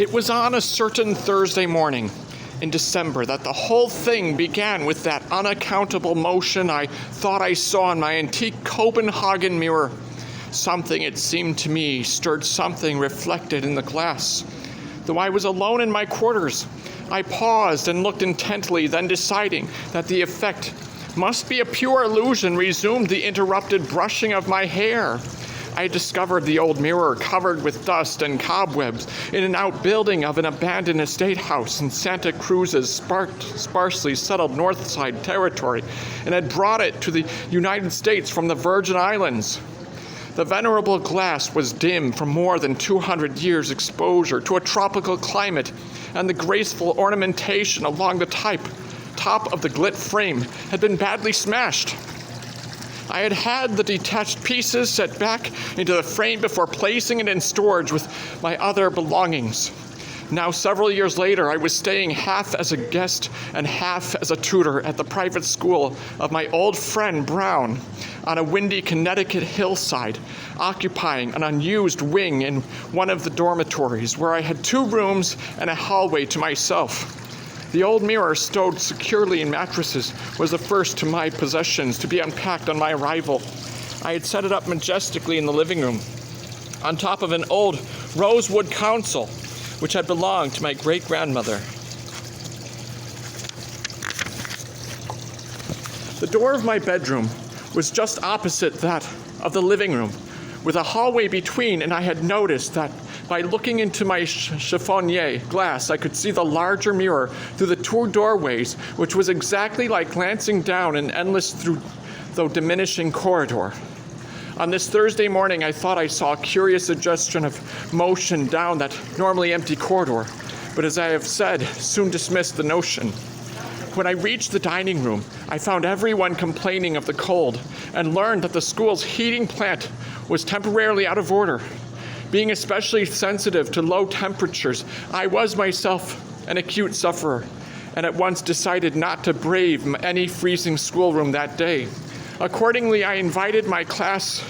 It was on a certain Thursday morning in December that the whole thing began with that unaccountable motion I thought I saw in my antique Copenhagen mirror. Something, it seemed to me, stirred something reflected in the glass. Though I was alone in my quarters, I paused and looked intently, then deciding that the effect must be a pure illusion, resumed the interrupted brushing of my hair. I discovered the old mirror covered with dust and cobwebs in an outbuilding of an abandoned estate house in Santa Cruz's sparsely settled north side territory, and had brought it to the United States from the Virgin Islands. The venerable glass was dim from more than 200 years' exposure to a tropical climate, and the graceful ornamentation along the top of the gilt frame had been badly smashed. I had had the detached pieces set back into the frame before placing it in storage with my other belongings. Now, several years later, I was staying half as a guest and half as a tutor at the private school of my old friend Brown on a windy Connecticut hillside, occupying an unused wing in one of the dormitories where I had 2 rooms and a hallway to myself. The old mirror, stowed securely in mattresses, was the first to my possessions to be unpacked on my arrival. I had set it up majestically in the living room, on top of an old rosewood console, which had belonged to my great-grandmother. The door of my bedroom was just opposite that of the living room, with a hallway between, and I had noticed that by looking into my chiffonier glass, I could see the larger mirror through the 2 doorways, which was exactly like glancing down an endless though diminishing corridor. On this Thursday morning, I thought I saw a curious suggestion of motion down that normally empty corridor, but as I have said, soon dismissed the notion. When I reached the dining room, I found everyone complaining of the cold and learned that the school's heating plant was temporarily out of order. Being especially sensitive to low temperatures, I was myself an acute sufferer, and at once decided not to brave any freezing schoolroom that day. Accordingly, I invited my class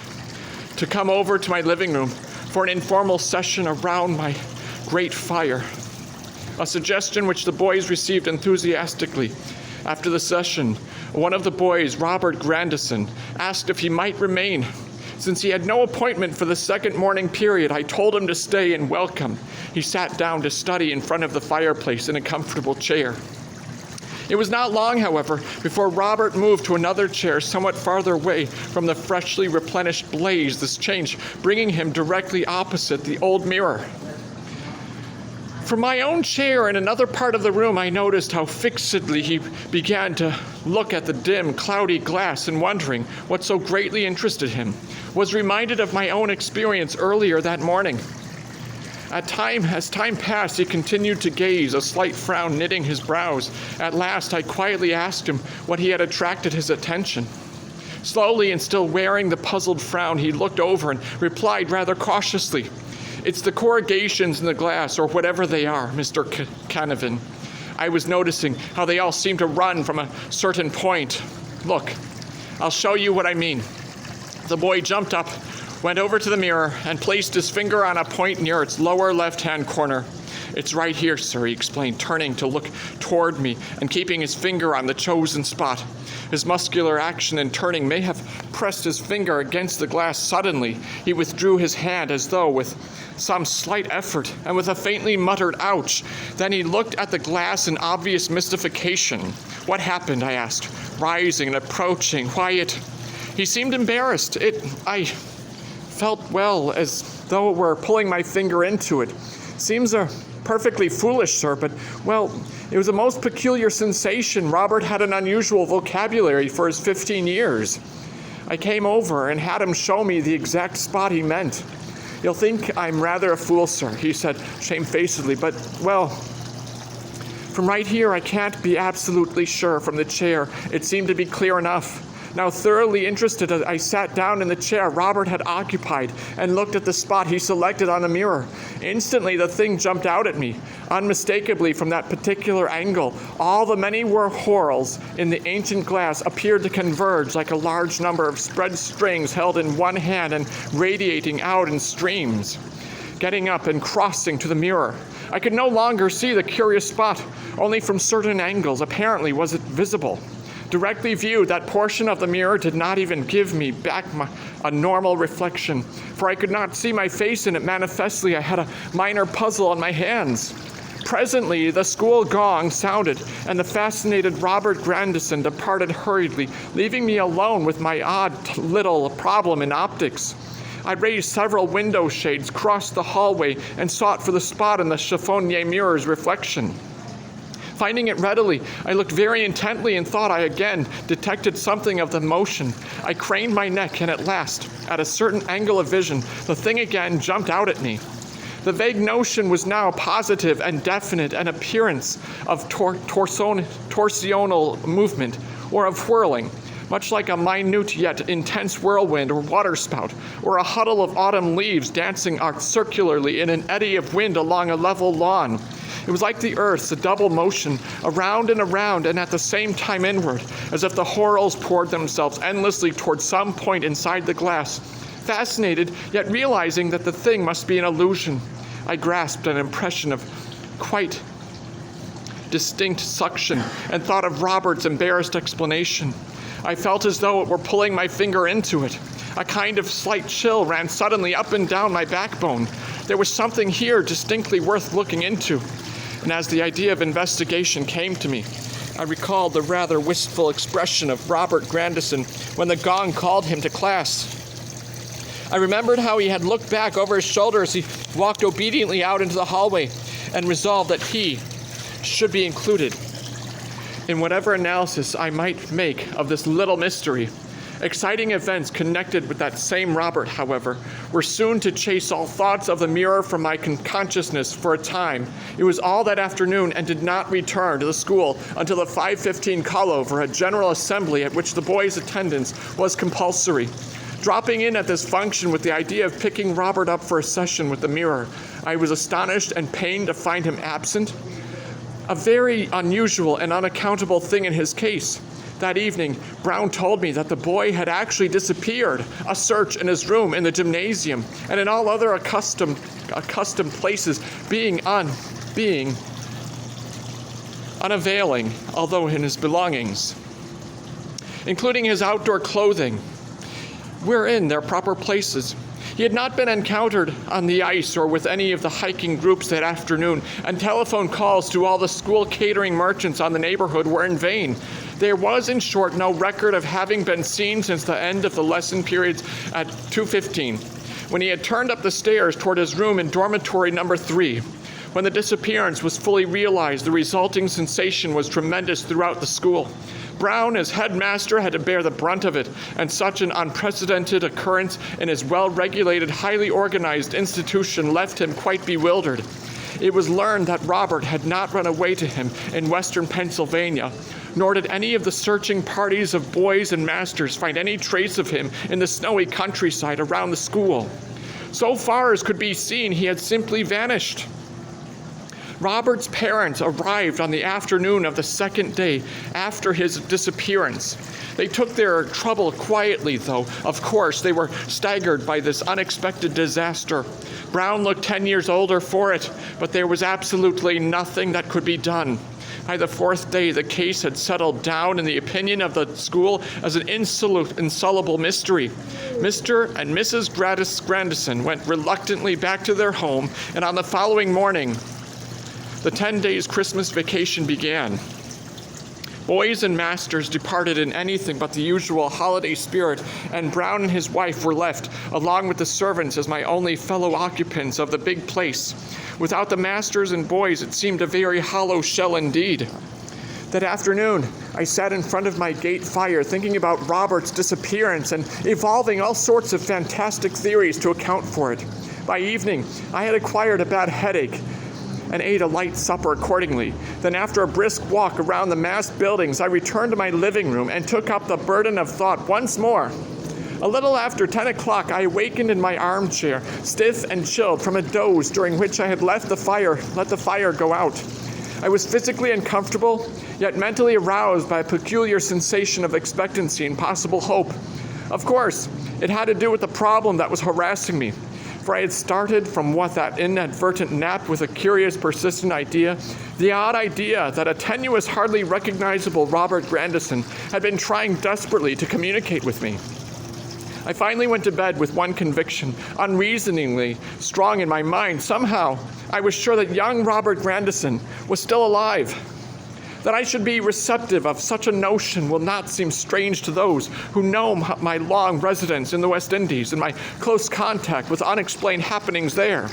to come over to my living room for an informal session around my great fire, a suggestion which the boys received enthusiastically. After the session, one of the boys, Robert Grandison, asked if he might remain. Since he had no appointment for the second morning period, I told him to stay and welcome. He sat down to study in front of the fireplace in a comfortable chair. It was not long, however, before Robert moved to another chair somewhat farther away from the freshly replenished blaze, this change bringing him directly opposite the old mirror. From my own chair in another part of the room, I noticed how fixedly he began to look at the dim, cloudy glass, and wondering what so greatly interested him, was reminded of my own experience earlier that morning. As time passed, he continued to gaze, a slight frown knitting his brows. At last, I quietly asked him what he had attracted his attention. Slowly, and still wearing the puzzled frown, he looked over and replied rather cautiously, "It's the corrugations in the glass, or whatever they are, Mr. Canavan. I was noticing how they all seem to run from a certain point. Look, I'll show you what I mean." The boy jumped up, went over to the mirror, and placed his finger on a point near its lower left-hand corner. "It's right here, sir," he explained, turning to look toward me and keeping his finger on the chosen spot. His muscular action in turning may have pressed his finger against the glass. Suddenly, he withdrew his hand as though with some slight effort, and with a faintly muttered "ouch." Then he looked at the glass in obvious mystification. "What happened?" I asked, rising and approaching. "Why, He seemed embarrassed. I felt, well, as though it were pulling my finger into it. Seems perfectly foolish, sir, but, well, it was a most peculiar sensation. Robert had an unusual vocabulary for his 15 years. I came over and had him show me the exact spot he meant. You'll think I'm rather a fool, sir," he said shamefacedly, "but, well, from right here I can't be absolutely sure. From the chair, it seemed to be clear enough." Now, thoroughly interested, I sat down in the chair Robert had occupied and looked at the spot he selected on the mirror. Instantly, the thing jumped out at me, unmistakably from that particular angle. All the many whorls in the ancient glass appeared to converge like a large number of spread strings held in one hand and radiating out in streams. getting up and crossing to the mirror. I could no longer see the curious spot. Only from certain angles, apparently, was it visible. Directly viewed, that portion of the mirror did not even give me back a normal reflection, for I could not see my face in it manifestly. I had a minor puzzle on my hands. Presently, the school gong sounded, and the fascinated Robert Grandison departed hurriedly, leaving me alone with my odd little problem in optics. I raised several window shades, crossed the hallway, and sought for the spot in the chiffonier mirror's reflection. Finding it readily, I looked very intently and thought I again detected something of the motion. I craned my neck, and at last, at a certain angle of vision, the thing again jumped out at me. The vague notion was now positive and definite, an appearance of torsional movement, or of whirling, much like a minute yet intense whirlwind or waterspout, or a huddle of autumn leaves dancing circularly in an eddy of wind along a level lawn. It was like the earth's double motion, around and at the same time inward, as if the whorls poured themselves endlessly toward some point inside the glass. Fascinated, yet realizing that the thing must be an illusion, I grasped an impression of quite distinct suction and thought of Robert's embarrassed explanation. I felt as though it were pulling my finger into it. A kind of slight chill ran suddenly up and down my backbone. There was something here distinctly worth looking into. And as the idea of investigation came to me, I recalled the rather wistful expression of Robert Grandison when the gong called him to class. I remembered how he had looked back over his shoulder as he walked obediently out into the hallway, and resolved that he should be included in whatever analysis I might make of this little mystery. Exciting events connected with that same Robert, however, were soon to chase all thoughts of the mirror from my consciousness for a time. It was all that afternoon, and did not return to the school until the 5:15 call over, a general assembly at which the boys' attendance was compulsory. Dropping in at this function with the idea of picking Robert up for a session with the mirror, I was astonished and pained to find him absent. A very unusual and unaccountable thing in his case. That evening, Brown told me that the boy had actually disappeared, a search in his room, in the gymnasium, and in all other accustomed places, being unavailing, although in his belongings, including his outdoor clothing, were in their proper places. He had not been encountered on the ice or with any of the hiking groups that afternoon, and telephone calls to all the school catering merchants on the neighborhood were in vain. There was, in short, no record of having been seen since the end of the lesson periods at 2:15, when he had turned up the stairs toward his room in dormitory number 3. When the disappearance was fully realized, the resulting sensation was tremendous throughout the school. Brown, as headmaster, had to bear the brunt of it, and such an unprecedented occurrence in his well-regulated, highly organized institution left him quite bewildered. It was learned that Robert had not run away to him in western Pennsylvania, nor did any of the searching parties of boys and masters find any trace of him in the snowy countryside around the school. So far as could be seen, he had simply vanished. Robert's parents arrived on the afternoon of the second day after his disappearance. They took their trouble quietly, though. Of course, they were staggered by this unexpected disaster. Brown looked 10 years older for it, but there was absolutely nothing that could be done. By the 4th day, the case had settled down in the opinion of the school as an insoluble mystery. Mr. and Mrs. Grandison went reluctantly back to their home, and on the following morning, the 10 days Christmas vacation began. Boys and masters departed in anything but the usual holiday spirit, and Brown and his wife were left, along with the servants, as my only fellow occupants of the big place. Without the masters and boys, it seemed a very hollow shell indeed. That afternoon, I sat in front of my gate fire thinking about Robert's disappearance and evolving all sorts of fantastic theories to account for it. By evening, I had acquired a bad headache and ate a light supper accordingly. Then, after a brisk walk around the massed buildings, I returned to my living room and took up the burden of thought once more. A little after 10 o'clock, I awakened in my armchair, stiff and chilled from a doze during which I had let the fire go out. I was physically uncomfortable, yet mentally aroused by a peculiar sensation of expectancy and possible hope. Of course, it had to do with the problem that was harassing me. For I had started from that inadvertent nap with a curious, persistent idea, the odd idea that a tenuous, hardly recognizable Robert Grandison had been trying desperately to communicate with me. I finally went to bed with one conviction, unreasoningly strong in my mind. Somehow, I was sure that young Robert Grandison was still alive. That I should be receptive of such a notion will not seem strange to those who know my long residence in the West Indies and my close contact with unexplained happenings there.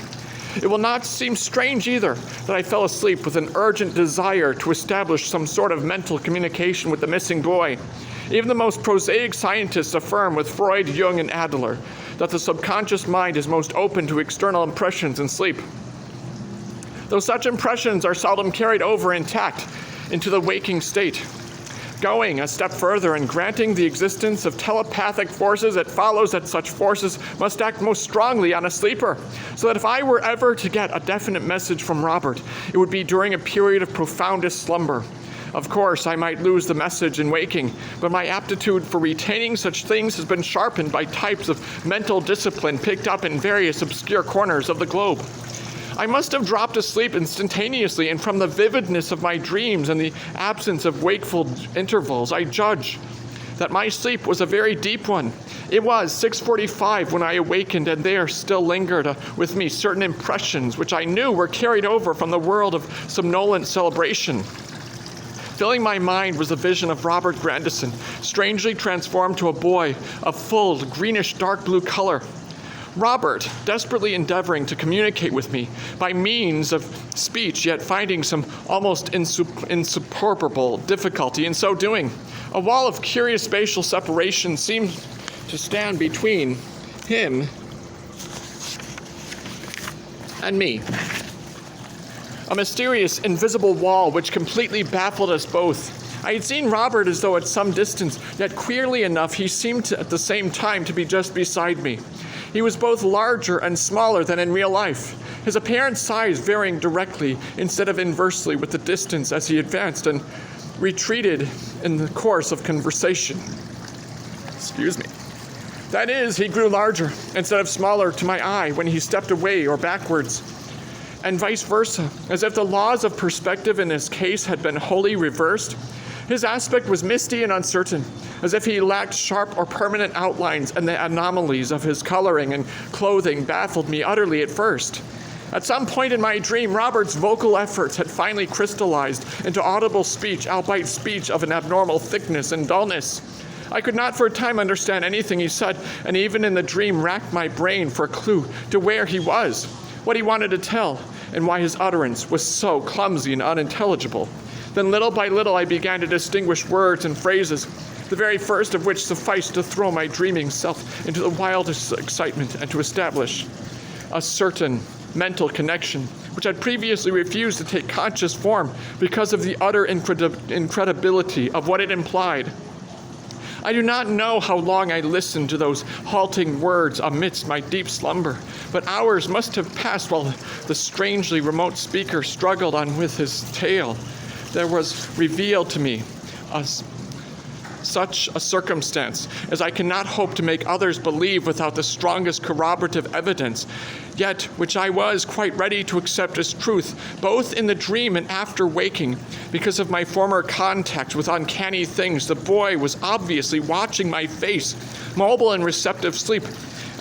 It will not seem strange either that I fell asleep with an urgent desire to establish some sort of mental communication with the missing boy. Even the most prosaic scientists affirm with Freud, Jung, and Adler that the subconscious mind is most open to external impressions in sleep. Though such impressions are seldom carried over intact into the waking state. Going a step further and granting the existence of telepathic forces, it follows that such forces must act most strongly on a sleeper, so that if I were ever to get a definite message from Robert, it would be during a period of profoundest slumber. Of course, I might lose the message in waking, but my aptitude for retaining such things has been sharpened by types of mental discipline picked up in various obscure corners of the globe. I must have dropped asleep instantaneously, and from the vividness of my dreams and the absence of wakeful intervals, I judge that my sleep was a very deep one. It was 6:45 when I awakened, and there still lingered with me certain impressions which I knew were carried over from the world of somnolent celebration. Filling my mind was the vision of Robert Grandison, strangely transformed to a boy of full, greenish, dark blue color. Robert, desperately endeavoring to communicate with me by means of speech, yet finding some almost insuperable difficulty in so doing. A wall of curious spatial separation seemed to stand between him and me. A mysterious, invisible wall which completely baffled us both. I had seen Robert as though at some distance, yet queerly enough, he seemed at the same time to be just beside me. He was both larger and smaller than in real life, his apparent size varying directly instead of inversely with the distance as he advanced and retreated in the course of conversation. Excuse me. That is, he grew larger instead of smaller to my eye when he stepped away or backwards, and vice versa, as if the laws of perspective in his case had been wholly reversed. His aspect was misty and uncertain, as if he lacked sharp or permanent outlines, and the anomalies of his coloring and clothing baffled me utterly at first. At some point in my dream, Robert's vocal efforts had finally crystallized into audible speech, albeit speech of an abnormal thickness and dullness. I could not for a time understand anything he said, and even in the dream racked my brain for a clue to where he was, what he wanted to tell, and why his utterance was so clumsy and unintelligible. Then little by little I began to distinguish words and phrases, the very first of which sufficed to throw my dreaming self into the wildest excitement and to establish a certain mental connection which had previously refused to take conscious form because of the utter incredibility of what it implied. I do not know how long I listened to those halting words amidst my deep slumber, but hours must have passed while the strangely remote speaker struggled on with his tale. There was revealed to me such a circumstance as I cannot hope to make others believe without the strongest corroborative evidence, yet which I was quite ready to accept as truth, both in the dream and after waking. Because of my former contact with uncanny things, the boy was obviously watching my face, mobile in receptive sleep,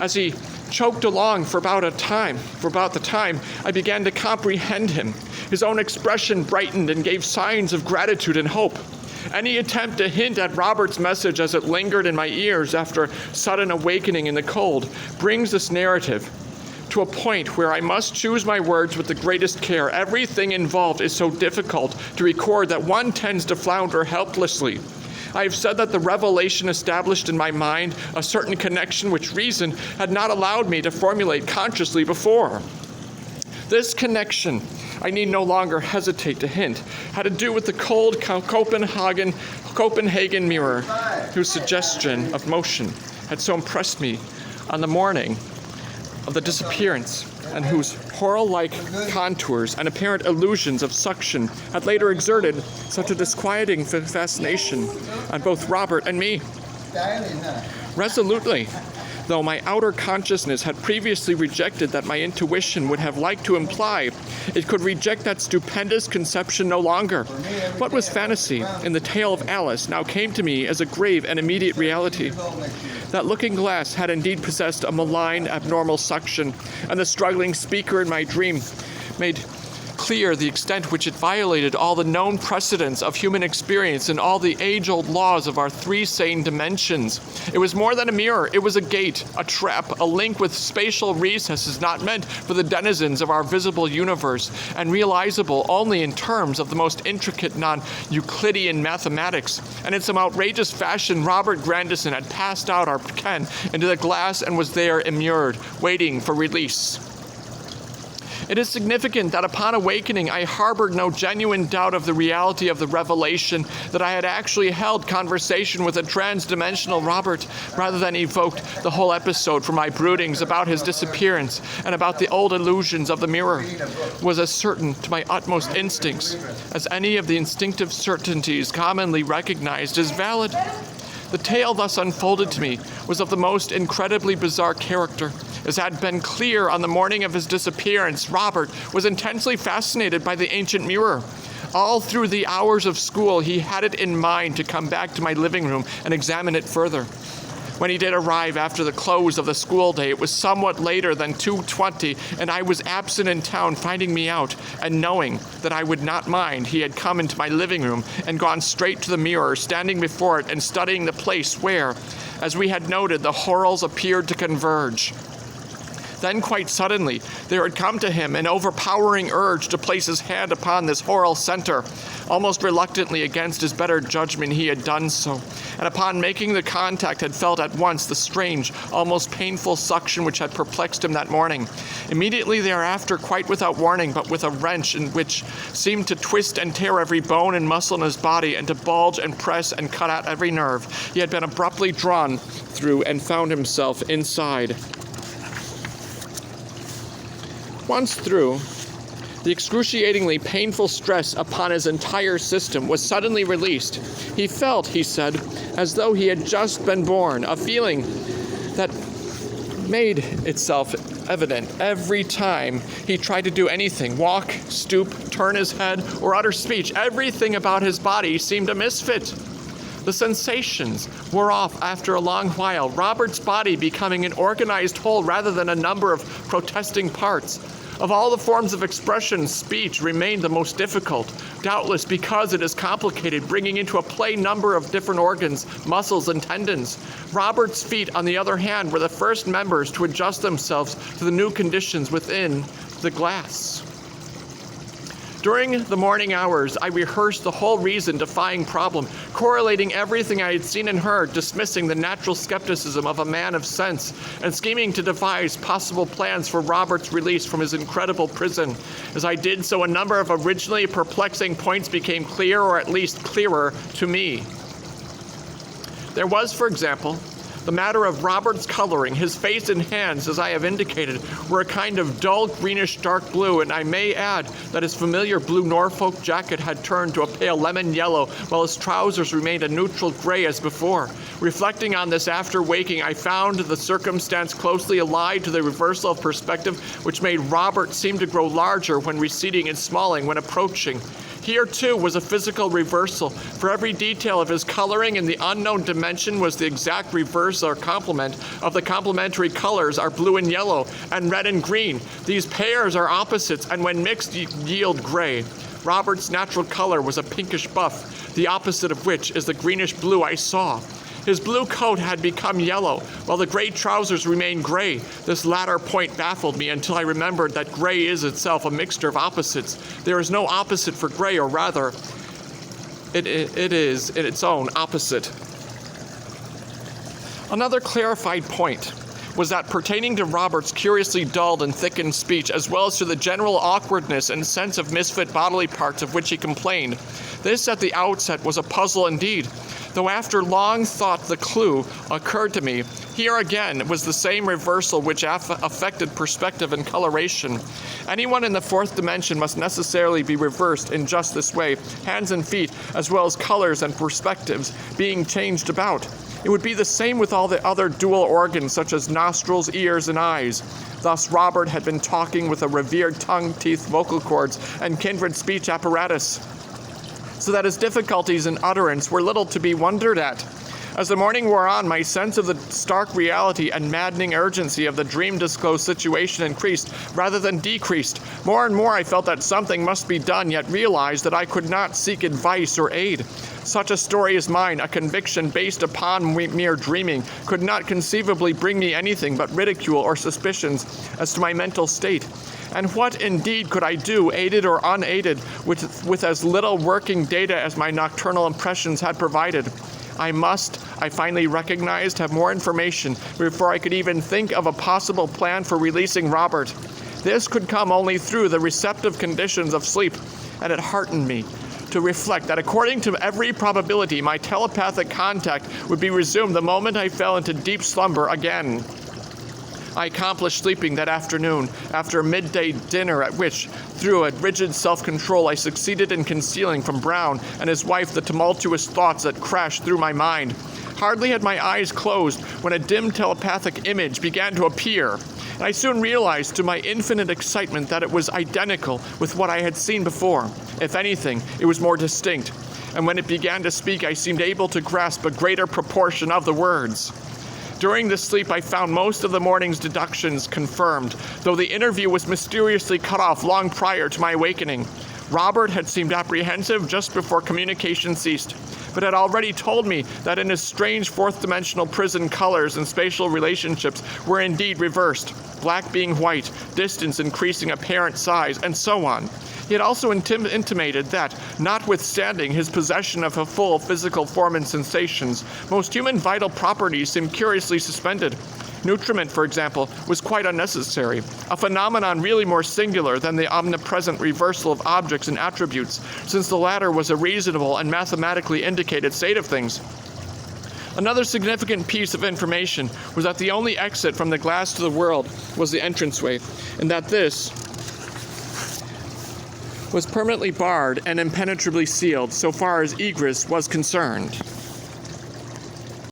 as he choked along for about the time I began to comprehend him. His own expression brightened and gave signs of gratitude and hope. Any attempt to hint at Robert's message as it lingered in my ears after sudden awakening in the cold brings this narrative to a point where I must choose my words with the greatest care. Everything involved is so difficult to record that one tends to flounder helplessly. I have said that the revelation established in my mind a certain connection which reason had not allowed me to formulate consciously before. This connection, I need no longer hesitate to hint, had to do with the cold Copenhagen mirror, whose suggestion of motion had so impressed me on the morning of the disappearance, and whose horror-like contours and apparent illusions of suction had later exerted such a disquieting fascination on both Robert and me. Resolutely, Though my outer consciousness had previously rejected that my intuition would have liked to imply, it could reject that stupendous conception no longer. What was fantasy in the tale of Alice now came to me as a grave and immediate reality. That looking glass had indeed possessed a malign, abnormal suction, and the struggling speaker in my dream made clear the extent which it violated all the known precedents of human experience and all the age-old laws of our three sane dimensions. It was more than a mirror. It was a gate, a trap, a link with spatial recesses not meant for the denizens of our visible universe, and realizable only in terms of the most intricate non-Euclidean mathematics. And in some outrageous fashion, Robert Grandison had passed out our ken into the glass and was there immured, waiting for release. It is significant that upon awakening, I harbored no genuine doubt of the reality of the revelation, that I had actually held conversation with a trans-dimensional Robert, rather than evoked the whole episode from my broodings about his disappearance and about the old illusions of the mirror, was as certain to my utmost instincts as any of the instinctive certainties commonly recognized as valid. The tale thus unfolded to me was of the most incredibly bizarre character. As had been clear on the morning of his disappearance, Robert was intensely fascinated by the ancient mirror. All through the hours of school, he had it in mind to come back to my living room and examine it further. When he did arrive after the close of the school day, it was somewhat later than 2:20, and I was absent in town. Finding me out and knowing that I would not mind, he had come into my living room and gone straight to the mirror, standing before it and studying the place where, as we had noted, the whorls appeared to converge. Then quite suddenly, there had come to him an overpowering urge to place his hand upon this whorl center. Almost reluctantly, against his better judgment, he had done so, and upon making the contact had felt at once the strange, almost painful suction which had perplexed him that morning. Immediately thereafter, quite without warning, but with a wrench in which seemed to twist and tear every bone and muscle in his body, and to bulge and press and cut out every nerve, he had been abruptly drawn through and found himself inside. Once through, the excruciatingly painful stress upon his entire system was suddenly released. He felt, he said, as though he had just been born, a feeling that made itself evident every time he tried to do anything, walk, stoop, turn his head, or utter speech. Everything about his body seemed a misfit. The sensations wore off after a long while, Robert's body becoming an organized whole rather than a number of protesting parts. Of all the forms of expression, speech remained the most difficult, doubtless because it is complicated, bringing into a play number of different organs, muscles, and tendons. Robert's feet, on the other hand, were the first members to adjust themselves to the new conditions within the glass. During the morning hours, I rehearsed the whole reason-defying problem, correlating everything I had seen and heard, dismissing the natural skepticism of a man of sense, and scheming to devise possible plans for Robert's release from his incredible prison. As I did so, a number of originally perplexing points became clear, or at least clearer, to me. There was, for example, the matter of Robert's coloring. His face and hands, as I have indicated, were a kind of dull greenish dark blue, and I may add that his familiar blue Norfolk jacket had turned to a pale lemon yellow, while his trousers remained a neutral gray as before. Reflecting on this after waking, I found the circumstance closely allied to the reversal of perspective which made Robert seem to grow larger when receding and smalling when approaching. Here, too, was a physical reversal, for every detail of his coloring in the unknown dimension was the exact reverse or complement of the complementary colors are blue and yellow, and red and green. These pairs are opposites, and when mixed yield gray. Robert's natural color was a pinkish buff, the opposite of which is the greenish blue I saw. His blue coat had become yellow, while the gray trousers remained gray. This latter point baffled me until I remembered that gray is itself a mixture of opposites. There is no opposite for gray, or rather, it is in its own opposite. Another clarified point was that pertaining to Robert's curiously dulled and thickened speech, as well as to the general awkwardness and sense of misfit bodily parts of which he complained. This at the outset was a puzzle indeed, though after long thought the clue occurred to me. Here again was the same reversal which affected perspective and coloration. Anyone in the fourth dimension must necessarily be reversed in just this way, hands and feet, as well as colors and perspectives, being changed about. It would be the same with all the other dual organs, such as nostrils, ears, and eyes. Thus, Robert had been talking with a revered tongue, teeth, vocal cords, and kindred speech apparatus, so that his difficulties in utterance were little to be wondered at. As the morning wore on, my sense of the stark reality and maddening urgency of the dream-disclosed situation increased rather than decreased. More and more I felt that something must be done, yet realized that I could not seek advice or aid. Such a story as mine, a conviction based upon mere dreaming, could not conceivably bring me anything but ridicule or suspicions as to my mental state. And what indeed could I do, aided or unaided, with as little working data as my nocturnal impressions had provided? I finally recognized, have more information before I could even think of a possible plan for releasing Robert. This could come only through the receptive conditions of sleep, and it heartened me to reflect that according to every probability, my telepathic contact would be resumed the moment I fell into deep slumber again. I accomplished sleeping that afternoon, after a midday dinner at which, through a rigid self-control, I succeeded in concealing from Brown and his wife the tumultuous thoughts that crashed through my mind. Hardly had my eyes closed when a dim telepathic image began to appear, and I soon realized to my infinite excitement that it was identical with what I had seen before. If anything, it was more distinct, and when it began to speak, I seemed able to grasp a greater proportion of the words. During this sleep, I found most of the morning's deductions confirmed, though the interview was mysteriously cut off long prior to my awakening. Robert had seemed apprehensive just before communication ceased, but had already told me that in his strange fourth-dimensional prison, colors and spatial relationships were indeed reversed, black being white, distance increasing apparent size, and so on. He had also intimated that, notwithstanding his possession of a full physical form and sensations, most human vital properties seemed curiously suspended. Nutriment, for example, was quite unnecessary, a phenomenon really more singular than the omnipresent reversal of objects and attributes, since the latter was a reasonable and mathematically indicated state of things. Another significant piece of information was that the only exit from the glass to the world was the entranceway, and that this was permanently barred and impenetrably sealed so far as egress was concerned.